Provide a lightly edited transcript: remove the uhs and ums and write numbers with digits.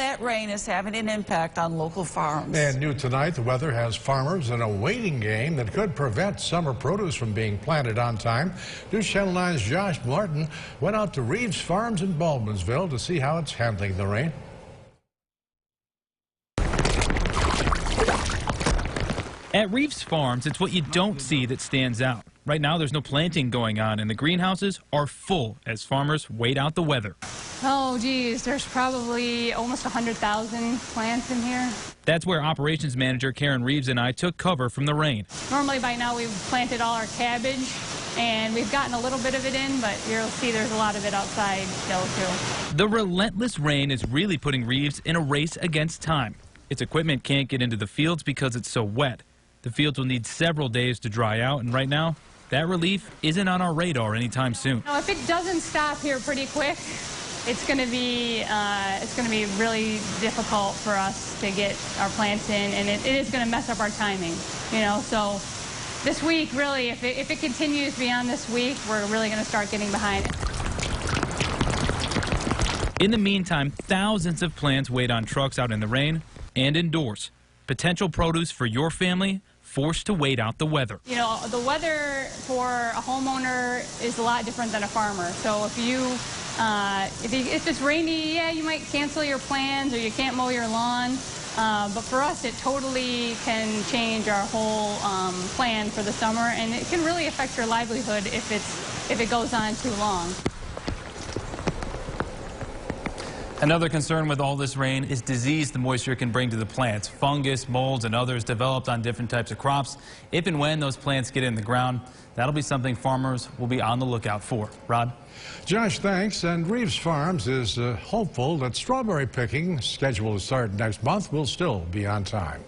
That rain is having an impact on local farms. And new tonight, the weather has farmers in a waiting game that could prevent summer produce from being planted on time. News Channel 9's Josh Martin went out to Reeves Farms in Baldwinsville to see how it's handling the rain. At Reeves Farms, it's what you don't see that stands out. Right now, there's no planting going on, and the greenhouses are full as farmers wait out the weather. Oh, geez, there's probably almost 100,000 plants in here. That's where operations manager Karen Reeves and I took cover from the rain. Normally by now we've planted all our cabbage, and we've gotten a little bit of it in, but you'll see there's a lot of it outside still, too. The relentless rain is really putting Reeves in a race against time. Its equipment can't get into the fields because it's so wet. The fields will need several days to dry out, and right now, that relief isn't on our radar anytime soon. Now, if it doesn't stop here pretty quick, it's going to be really difficult for us to get our plants in, and it is going to mess up our timing. You know, so this week, really, if it continues beyond this week, we're really going to start getting behind it. In the meantime, thousands of plants wait on trucks out in the rain and indoors. Potential produce for your family forced to wait out the weather. You know, the weather for a homeowner is a lot different than a farmer. So if it's rainy, yeah, you might cancel your plans or you can't mow your lawn. But for us, it totally can change our whole plan for the summer, and it can really affect your livelihood if it goes on too long. Another concern with all this rain is disease the moisture can bring to the plants. Fungus, molds, and others developed on different types of crops. If and when those plants get in the ground, that'll be something farmers will be on the lookout for. Rod? Josh, thanks. And Reeves Farms is hopeful that strawberry picking, scheduled to start next month, will still be on time.